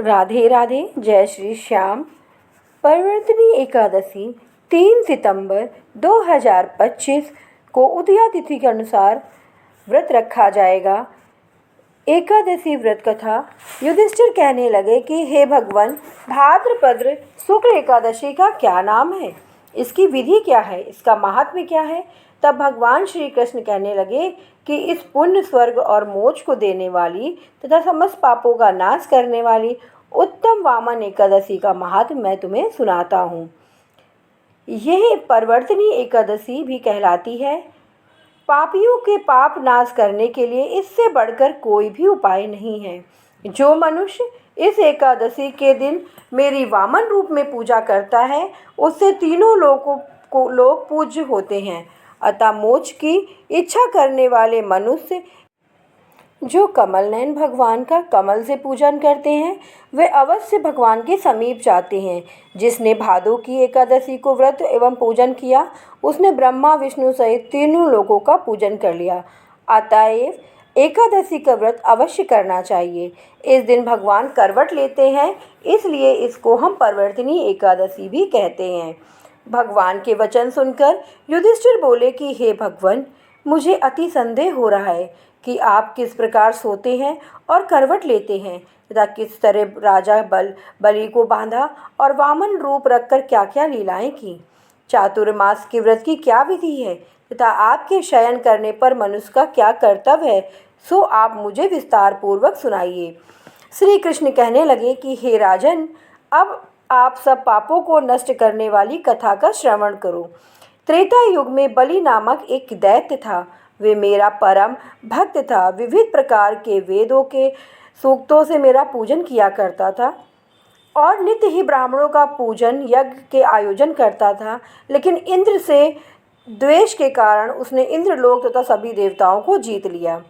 राधे राधे। जय श्री श्याम। परिवर्तनी एकादशी 3 सितंबर 2025 को उदया तिथि के अनुसार व्रत रखा जाएगा। एकादशी व्रत कथा। युधिष्ठिर कहने लगे कि हे भगवान, भाद्रपद शुक्ल एकादशी का क्या नाम है, इसकी विधि क्या है, इसका महात्म्य क्या है। तब भगवान श्री कृष्ण कहने लगे कि इस पुण्य, स्वर्ग और मोक्ष को देने वाली तथा समस्त पापों का नाश करने वाली उत्तम वामन एकादशी का महात्म्य मैं तुम्हें सुनाता हूँ। यह परिवर्तनी एकादशी भी कहलाती है। पापियों के पाप नाश करने के लिए इससे बढ़कर कोई भी उपाय नहीं है। जो मनुष्य इस एकादशी के दिन मेरी वामन रूप में पूजा करता है, उससे तीनों लोग पूज्य होते हैं। अतः मोक्ष की इच्छा करने वाले मनुष्य जो कमल नयन भगवान का कमल से पूजन करते हैं, वे अवश्य भगवान के समीप जाते हैं। जिसने भादों की एकादशी को व्रत एवं पूजन किया, उसने ब्रह्मा विष्णु सहित तीनों लोगों का पूजन कर लिया। अतएव एकादशी का व्रत अवश्य करना चाहिए। इस दिन भगवान करवट लेते हैं, इसलिए इसको हम परिवर्तनी एकादशी भी कहते हैं। भगवान के वचन सुनकर युधिष्ठिर बोले कि हे भगवान, मुझे अति संदेह हो रहा है कि आप किस प्रकार सोते हैं और करवट लेते हैं तथा किस तरह राजा बलि को बांधा और वामन रूप रखकर क्या क्या लीलाएं की। चातुर्मास के व्रत की क्या विधि है तथा आपके शयन करने पर मनुष्य का क्या कर्तव्य है, सो आप मुझे विस्तार पूर्वक सुनाइए। श्री कृष्ण कहने लगे कि हे राजन, अब आप सब पापों को नष्ट करने वाली कथा का श्रवण करो। त्रेता युग में बलि नामक एक दैत्य था। वे मेरा परम भक्त था। विविध प्रकार के वेदों के सूक्तों से मेरा पूजन किया करता था और नित्य ही ब्राह्मणों का पूजन यज्ञ के आयोजन करता था। लेकिन इंद्र से द्वेष के कारण उसने इंद्रलोक तथा सभी देवताओं को जीत लिया।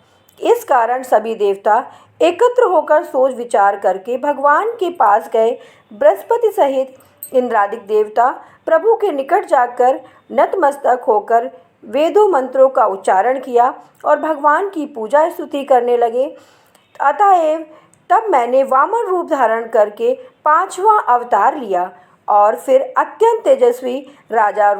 इस कारण सभी देवता एकत्र होकर सोच विचार करके भगवान के पास गए। बृहस्पति सहित इंद्रादिक देवता प्रभु के निकट जाकर नतमस्तक होकर वेदों मंत्रों का उच्चारण किया और भगवान की पूजा स्तुति करने लगे। अतएव तब मैंने वामन रूप धारण करके 5वां अवतार लिया और फिर अत्यंत तेजस्वी राजा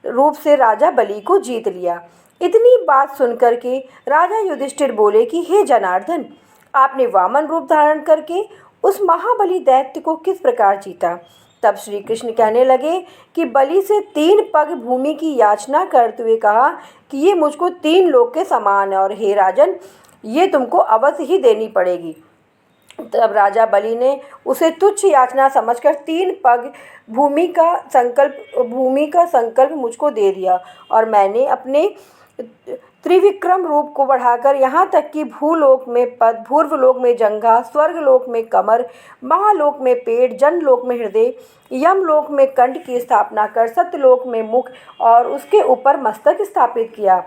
रूप से राजा बलि को जीत लिया। इतनी बात सुनकर के राजा युधिष्ठिर बोले कि हे जनार्दन, आपने वामन रूप धारण करके उस महाबली दैत्य को किस प्रकार जीता। तब श्री कृष्ण कहने लगे कि बलि से 3 पग भूमि की याचना करते हुए कहा कि ये मुझको 3 लोक के समान है और हे राजन, ये तुमको अवश्य ही देनी पड़ेगी। तब राजा बलि ने उसे तुच्छ याचना समझकर 3 पग भूमि का संकल्प मुझको दे दिया और मैंने अपने त्रिविक्रम रूप को बढ़ाकर यहाँ तक कि भूलोक में पद, भूर्वलोक में जंघा, स्वर्गलोक में कमर, महालोक में पेट, जनलोक में हृदय, यमलोक में कंठ की स्थापना कर सत्यलोक में मुख और उसके ऊपर मस्तक स्थापित किया।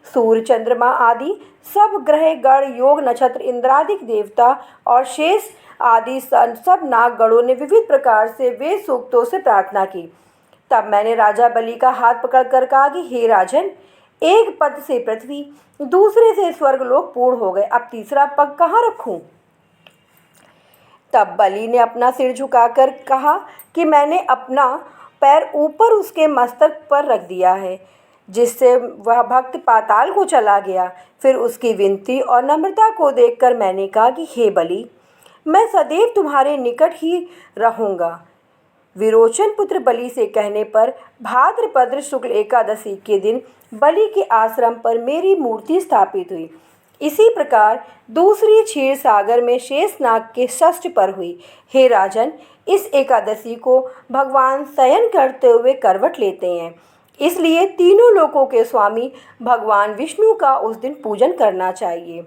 सूर्य, चंद्रमा आदि सब ग्रह, गण, योग, नक्षत्र, इंद्रादिक देवता और शेष आदि सब नागगणों ने विविध प्रकार से वेद सूक्तों से प्रार्थना की। तब मैंने राजा बलि का हाथ पकड़कर कहा कि हे राजन, एक पद से पृथ्वी, दूसरे से स्वर्गलोक पूर्ण हो गए, अब तीसरा पग कहाँ रखूं। तब बलि ने अपना सिर झुकाकर कहा कि मैंने अपना पैर ऊपर उसके मस्तक पर रख दिया है, जिससे वह भक्त पाताल को चला गया। फिर उसकी विनती और नम्रता को देखकर मैंने कहा कि हे बलि, मैं सदैव तुम्हारे निकट ही रहूँगा। विरोचन पुत्र बलि से कहने पर भाद्रपद शुक्ल एकादशी के दिन बलि के आश्रम पर मेरी मूर्ति स्थापित हुई। इसी प्रकार दूसरी क्षीर सागर में शेषनाग के षष्ठ पर हुई। हे राजन, इस एकादशी को भगवान शयन करते हुए करवट लेते हैं, इसलिए तीनों लोकों के स्वामी भगवान विष्णु का उस दिन पूजन करना चाहिए।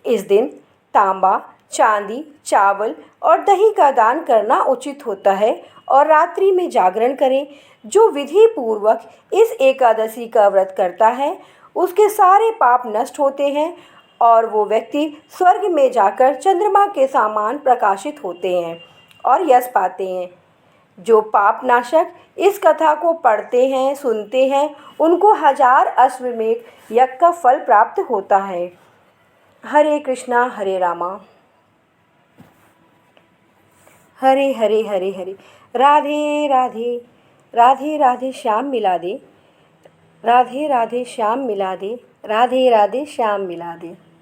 इस दिन तांबा, चांदी, चावल और दही का दान करना उचित होता है और रात्रि में जागरण करें। जो विधि पूर्वक इस एकादशी का व्रत करता है, उसके सारे पाप नष्ट होते हैं और वो व्यक्ति स्वर्ग में जाकर चंद्रमा के समान प्रकाशित होते हैं और यश पाते हैं। जो पाप नाशक इस कथा को पढ़ते हैं, सुनते हैं, उनको 1000 अश्वमेध यज्ञ का फल प्राप्त होता है। हरे कृष्णा हरे रामा। हरे हरे हरे हरे। राधे राधे, राधे राधे श्याम मिला दे, राधे राधे श्याम मिला दे, राधे राधे श्याम मिला दे।